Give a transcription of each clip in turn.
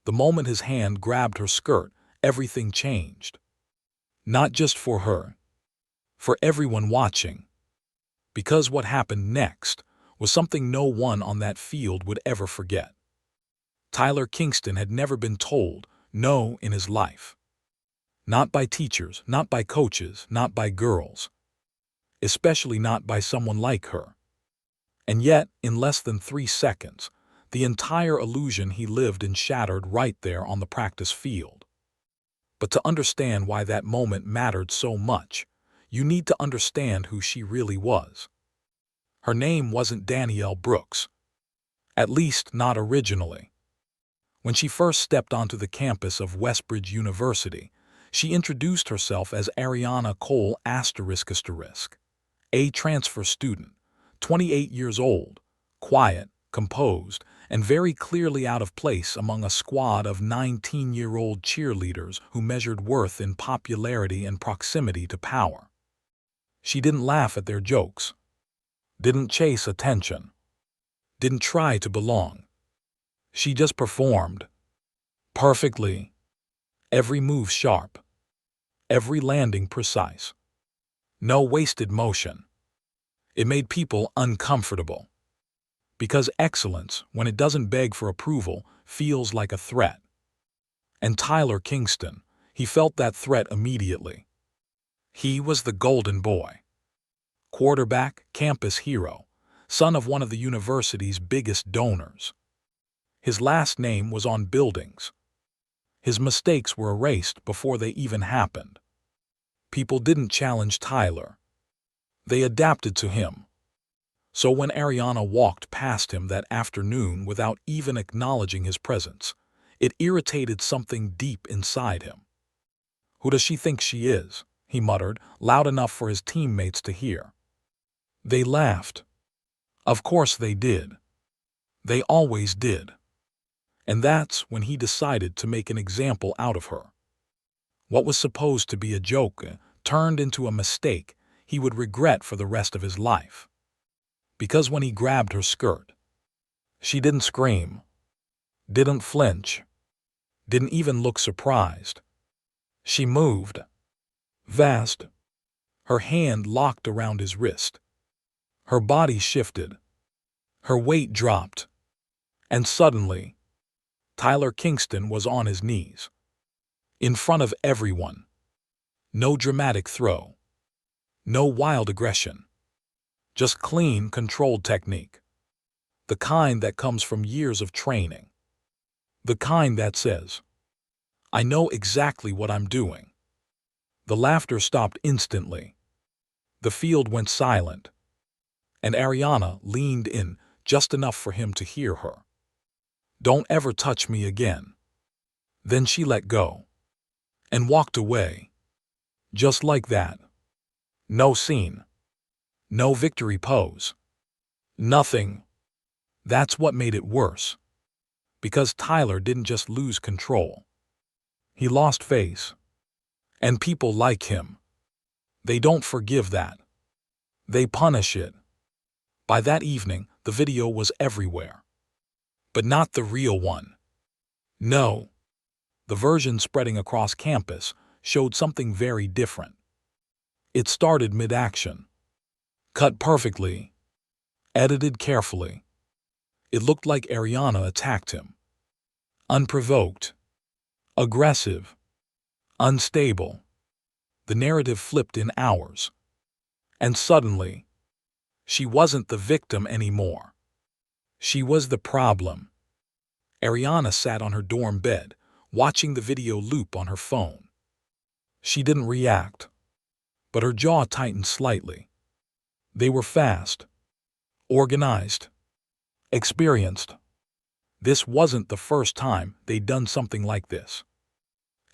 The moment his hand grabbed her skirt, everything changed. Not just for her, for everyone watching. Because what happened next was something no one on that field would ever forget. Tyler Kingston had never been told no in his life. Not by teachers, not by coaches, not by girls. Especially not by someone like her. And yet, in less than 3 seconds, the entire illusion he lived in shattered right there on the practice field. But to understand why that moment mattered so much, you need to understand who she really was. Her name wasn't Danielle Brooks. At least not originally. When she first stepped onto the campus of Westbridge University, she introduced herself as Ariana Cole ***, a transfer student, 28 years old, quiet, composed, and very clearly out of place among a squad of 19-year-old cheerleaders who measured worth in popularity and proximity to power. She didn't laugh at their jokes, didn't chase attention, didn't try to belong. She just performed. Perfectly. Every move sharp. Every landing precise. No wasted motion. It made people uncomfortable. Because excellence, when it doesn't beg for approval, feels like a threat. And Tyler Kingston, he felt that threat immediately. He was the golden boy. Quarterback, campus hero, son of one of the university's biggest donors. His last name was on buildings. His mistakes were erased before they even happened. People didn't challenge Tyler. They adapted to him. So when Ariana walked past him that afternoon without even acknowledging his presence, it irritated something deep inside him. "Who does she think she is?" he muttered, loud enough for his teammates to hear. They laughed. Of course they did. They always did. And that's when he decided to make an example out of her. What was supposed to be a joke turned into a mistake he would regret for the rest of his life. Because when he grabbed her skirt, she didn't scream, didn't flinch, didn't even look surprised. She moved. Vast. Her hand locked around his wrist. Her body shifted. Her weight dropped. And suddenly, Tyler Kingston was on his knees. In front of everyone. No dramatic throw. No wild aggression. Just clean, controlled technique. The kind that comes from years of training. The kind that says, "I know exactly what I'm doing." The laughter stopped instantly. The field went silent. And Ariana leaned in just enough for him to hear her. "Don't ever touch me again." Then she let go. And walked away. Just like that. No scene. No victory pose. Nothing. That's what made it worse. Because Tyler didn't just lose control. He lost face. And people like him. They don't forgive that. They punish it. By that evening, the video was everywhere. But not the real one. No. The version spreading across campus showed something very different. It started mid-action. Cut perfectly. Edited carefully. It looked like Ariana attacked him. Unprovoked. Aggressive. Unstable. The narrative flipped in hours. And suddenly, she wasn't the victim anymore. She was the problem. Ariana sat on her dorm bed, watching the video loop on her phone. She didn't react. But her jaw tightened slightly. They were fast. Organized. Experienced. This wasn't the first time they'd done something like this.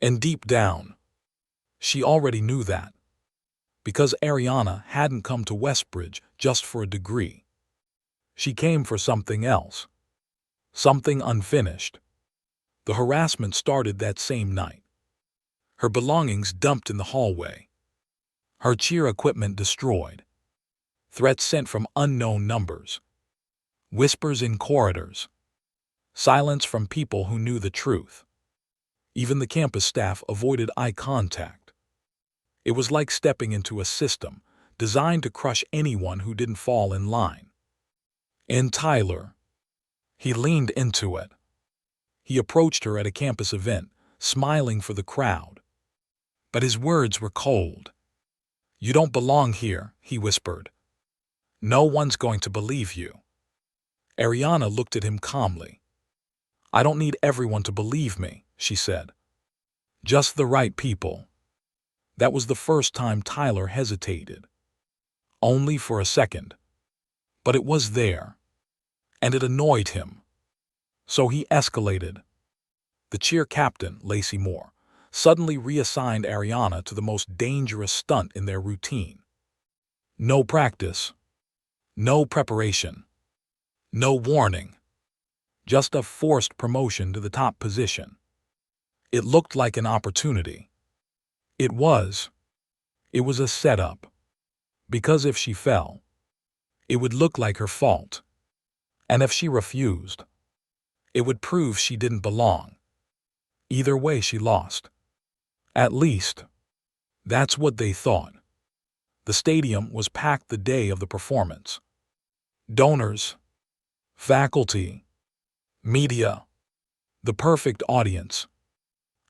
And deep down, she already knew that. Because Ariana hadn't come to Westbridge just for a degree. She came for something else. Something unfinished. The harassment started that same night. Her belongings dumped in the hallway. Her cheer equipment destroyed. Threats sent from unknown numbers. Whispers in corridors. Silence from people who knew the truth. Even the campus staff avoided eye contact. It was like stepping into a system designed to crush anyone who didn't fall in line. And Tyler, he leaned into it. He approached her at a campus event, smiling for the crowd. But his words were cold. "You don't belong here," he whispered. "No one's going to believe you." Ariana looked at him calmly. "I don't need everyone to believe me," she said. "Just the right people." That was the first time Tyler hesitated. Only for a second. But it was there. And it annoyed him. So he escalated. The cheer captain, Lacey Moore, suddenly reassigned Ariana to the most dangerous stunt in their routine. No practice. No preparation. No warning. Just a forced promotion to the top position. It looked like an opportunity. It was. It was a setup. Because if she fell, it would look like her fault. And if she refused, it would prove she didn't belong. Either way, she lost. At least, that's what they thought. The stadium was packed the day of the performance. Donors, faculty, media, the perfect audience.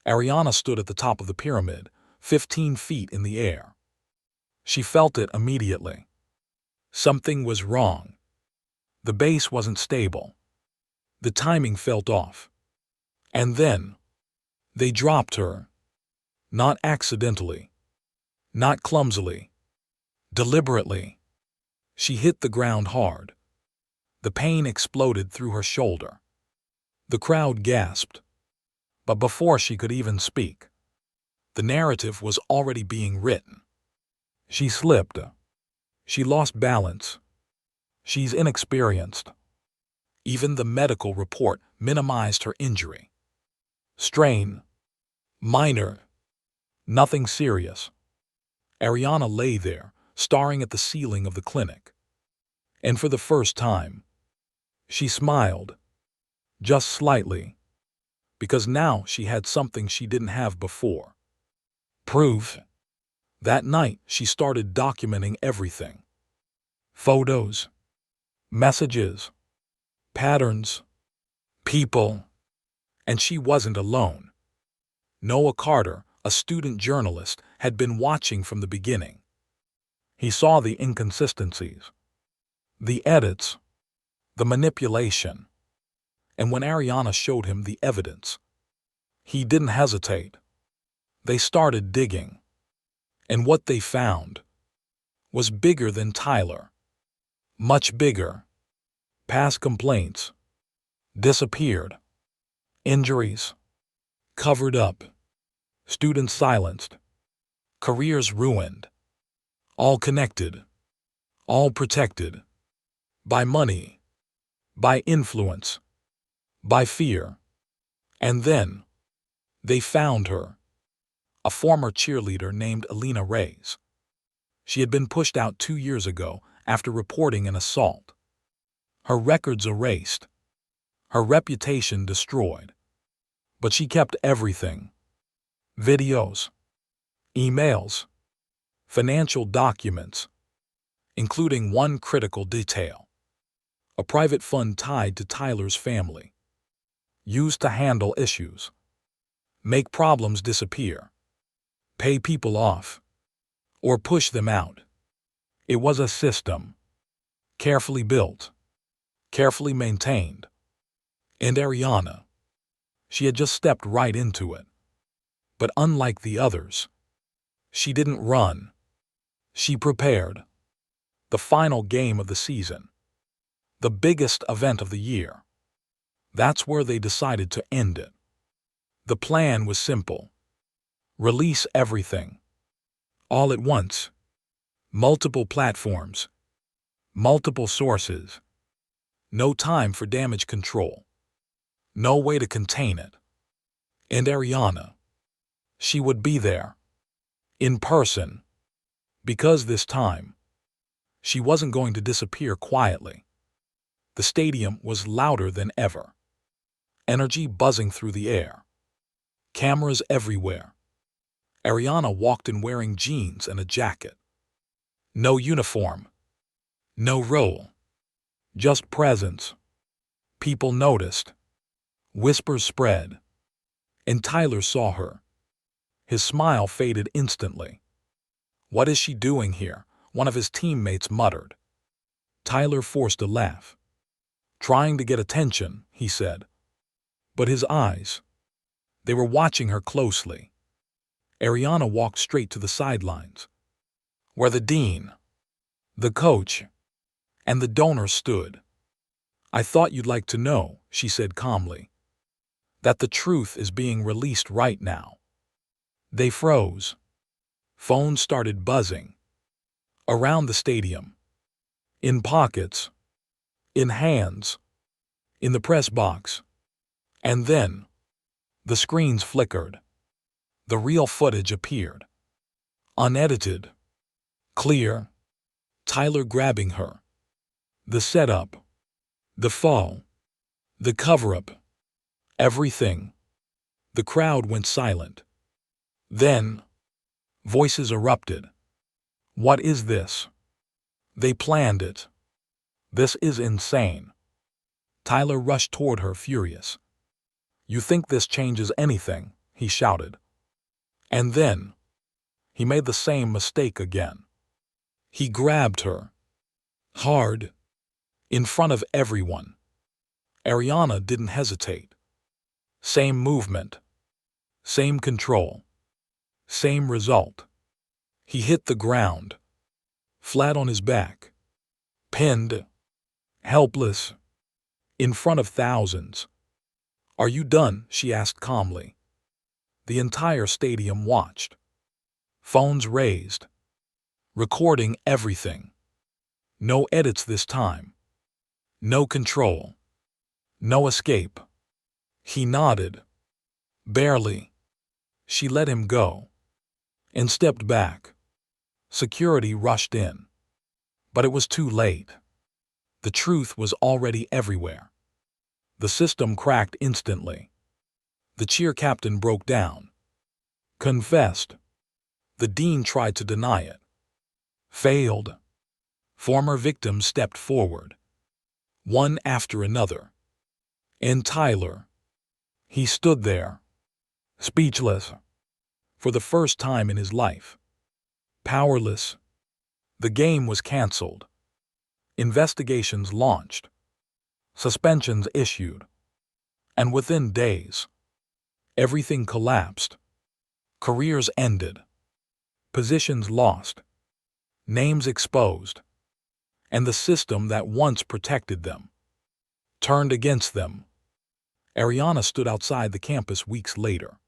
Ariana stood at the top of the pyramid, 15 feet in the air. She felt it immediately. Something was wrong. The base wasn't stable. The timing felt off. And then, they dropped her. Not accidentally. Not clumsily. Deliberately. She hit the ground hard. The pain exploded through her shoulder. The crowd gasped. But before she could even speak, the narrative was already being written. She slipped. She lost balance. She's inexperienced. Even the medical report minimized her injury. Strain. Minor. Nothing serious. Ariana lay there, staring at the ceiling of the clinic. And for the first time, she smiled. Just slightly. Because now she had something she didn't have before. Proof. That night, she started documenting everything. Photos. Messages. Patterns. People. And she wasn't alone. Noah Carter, a student journalist, had been watching from the beginning. He saw the inconsistencies, the edits, the manipulation. And when Ariana showed him the evidence, he didn't hesitate. They started digging. And what they found was bigger than Tyler. Much bigger. Past complaints. Disappeared. Injuries. Covered up. Students silenced. Careers ruined. All connected. All protected. By money. By influence. By fear. And then, they found her. A former cheerleader named Alina Reyes. She had been pushed out 2 years ago after reporting an assault. Her records erased. Her reputation destroyed. But she kept everything. Videos. Emails. Financial documents. Including one critical detail. A private fund tied to Tyler's family. Used to handle issues. Make problems disappear. Pay people off. Or push them out. It was a system. Carefully built. Carefully maintained. And Ariana. She had just stepped right into it. But unlike the others, she didn't run. She prepared. The final game of the season. The biggest event of the year. That's where they decided to end it. The plan was simple. Release everything. All at once. Multiple platforms. Multiple sources. No time for damage control. No way to contain it. And Ariana. She would be there. In person. Because this time, she wasn't going to disappear quietly. The stadium was louder than ever. energy buzzing through the air, cameras everywhere. Ariana walked in wearing jeans and a jacket. No uniform, no role, just presence. People noticed. Whispers spread. And Tyler saw her. His smile faded instantly. "What is she doing here?" one of his teammates muttered. Tyler forced a laugh. "Trying to get attention," he said. But his eyes, they were watching her closely. Ariana walked straight to the sidelines, where the dean, the coach, and the donor stood. "I thought you'd like to know," she said calmly, "that the truth is being released right now." They froze. Phones started buzzing. Around the stadium. In pockets. In hands. In the press box. And then, the screens flickered. The real footage appeared. Unedited. Clear. Tyler grabbing her. The setup. The fall. The cover-up. Everything. The crowd went silent. Then, voices erupted. "What is this? They planned it. This is insane." Tyler rushed toward her, furious. "You think this changes anything?" he shouted. And then, he made the same mistake again. He grabbed her. Hard. In front of everyone. Ariana didn't hesitate. Same movement. Same control. Same result. He hit the ground. Flat on his back. Pinned. Helpless. In front of thousands. "Are you done?" she asked calmly. The entire stadium watched. Phones raised. Recording everything. No edits this time. No control. No escape. He nodded. Barely. She let him go. And stepped back. Security rushed in. But it was too late. The truth was already everywhere. The system cracked instantly. The cheer captain broke down. Confessed. The dean tried to deny it. Failed. Former victims stepped forward. One after another. And Tyler. He stood there. Speechless. For the first time in his life. Powerless. The game was canceled. Investigations launched. Suspensions issued. And within days, everything collapsed. Careers ended. Positions lost. Names exposed. And the system that once protected them turned against them. Ariana stood outside the campus weeks later.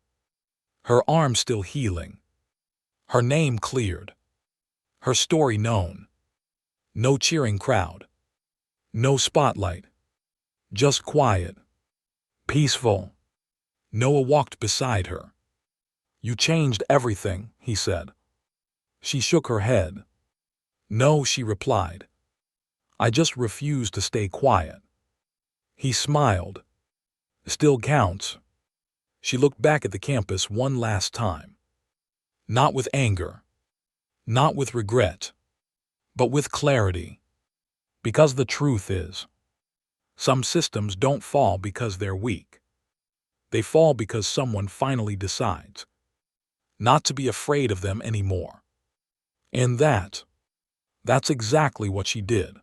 Her arm still healing. Her name cleared. Her story known. No cheering crowd. No spotlight. Just quiet. Peaceful. Noah walked beside her. "You changed everything," he said. She shook her head. "No," she replied. "I just refuse to stay quiet." He smiled. "Still counts." She looked back at the campus one last time. Not with anger. Not with regret. But with clarity. Because the truth is, some systems don't fall because they're weak. They fall because someone finally decides not to be afraid of them anymore. And that's exactly what she did.